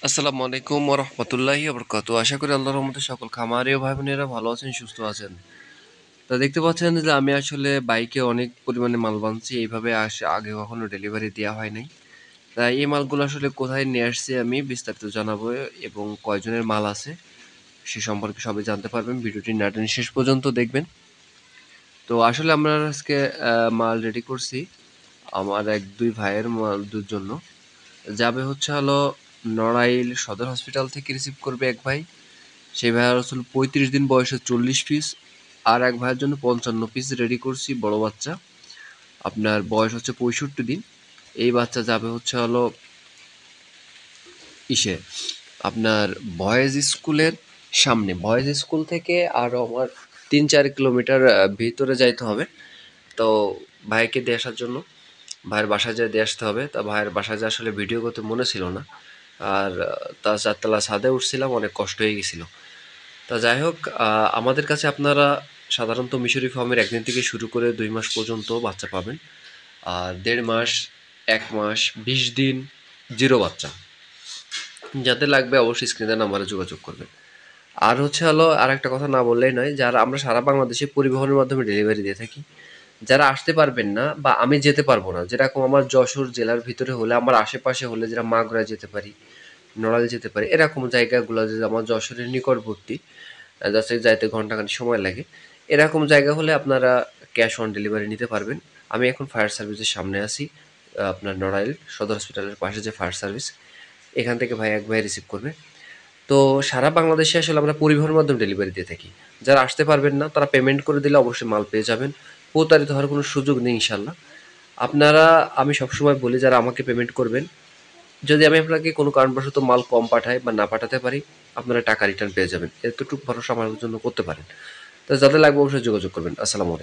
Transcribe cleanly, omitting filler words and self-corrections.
আসসালামু আলাইকুম ওয়া রাহমাতুল্লাহি ওয়া বারাকাতুহু। আশা করি আল্লাহর রহমতে সকল খামারি ও ভাই বোনেরা ভালো আছেন, সুস্থ আছেন। তা দেখতে পাচ্ছেন যে আমি আসলে বাইকে অনেক পরিমাণে মাল বানছি। এইভাবে আগে কখনো ডেলিভারি দেওয়া হয় নাই। তাই এই মালগুলো আসলে কোথায় নিয়ে আসছি আমি বিস্তারিত জানাবো এবং কয়জনের মাল আছে সে সম্পর্কে সবই জানতে পারবেন। ভিডিওটি না টেনে শেষ পর্যন্ত দেখবেন। তো আসলে আমরা আজকে মাল রেডি করছি আমার ১-২ ভাইয়ের মালদের জন্য। যাবে হচ্ছে হলো নড়াইল সদর হসপিটাল থেকে রিসিভ করবে এক ভাই। সেই ভাইয়ের আসলে ৩৫ দিন বয়সে ৪০ পিস, আর এক ভাইয়ের জন্য ৫৫ পিস রেডি করছি বড় বাচ্চা। আপনার বয়স হচ্ছে ৬৫ দিন। এই বাচ্চা যাবে হচ্ছে হলো ইসে আপনার বয়েজ স্কুলের সামনে। বয়েজ স্কুল থেকে আরও আমার ৩-৪ কিলোমিটার ভিতরে যাইতে হবে। তো ভাইকে দিয়ে আসার জন্য ভাইয়ের বাসায় যেয়ে দিয়ে আসতে হবে। তা ভাইয়ের বাসায় যেয়ে আসলে ভিডিও করতে মনে ছিল না। আর তার ৪ তলা ছাদে উঠছিলাম, অনেক কষ্ট হয়ে গেছিল। তা যাই হোক, আমাদের কাছে আপনারা সাধারণত মিশরি ফার্মের ১ দিন থেকে শুরু করে ২ মাস পর্যন্ত বাচ্চা পাবেন। আর ১.৫ মাস, ১ মাস, ২০ দিন, 0 বাচ্চা। যাদের লাগবে অবশ্যই স্ক্রিনের নাম্বারে যোগাযোগ করবেন। আর হচ্ছে হলো আরেকটা কথা না বললেই নয়, যারা আমরা সারা বাংলাদেশে পরিবহনের মাধ্যমে ডেলিভারি দিয়ে থাকি। যারা আসতে পারবেন না বা আমি যেতে পারবো না, যেরকম আমার যশোর জেলার ভিতরে হলে, আমার আশেপাশে হলে যেটা মাগুরা যেতে পারি, নড়াইল যেতে পারি, এরকম জায়গাগুলো যে আমার যশোরের নিকটবর্তী, জাস্ট যাইতে ঘন্টাখানেক সময় লাগে, এরকম জায়গা হলে আপনারা ক্যাশ অন ডেলিভারি নিতে পারবেন। আমি এখন ফায়ার সার্ভিসের সামনে আছি, আপনার নড়াইল সদর হসপিটালের পাশে যে ফায়ার সার্ভিস, এখান থেকে এক ভাই রিসিভ করবে। তো সারা বাংলাদেশে আসলে আমরা পরিবহনের মাধ্যমে ডেলিভারি দিয়ে থাকি। যারা আসতে পারবেন না তারা পেমেন্ট করে দিলে অবশ্যই মাল পেয়ে যাবেন। প্রতারিত হওয়ার কোনো সুযোগ নেই ইনশাল্লাহ। আপনারা, আমি সবসময় বলি যারা আমাকে পেমেন্ট করবেন, যদি আমি আপনাকে কোনো কারণবশত মাল কম পাঠাই বা না পাঠাতে পারি, আপনারা টাকা রিটার্ন পেয়ে যাবেন। এতটুকু ভরসা আমার জন্য করতে পারেন। তো যাদের লাগবে অবশ্যই যোগাযোগ করবেন। আসসালামু আলাইকুম।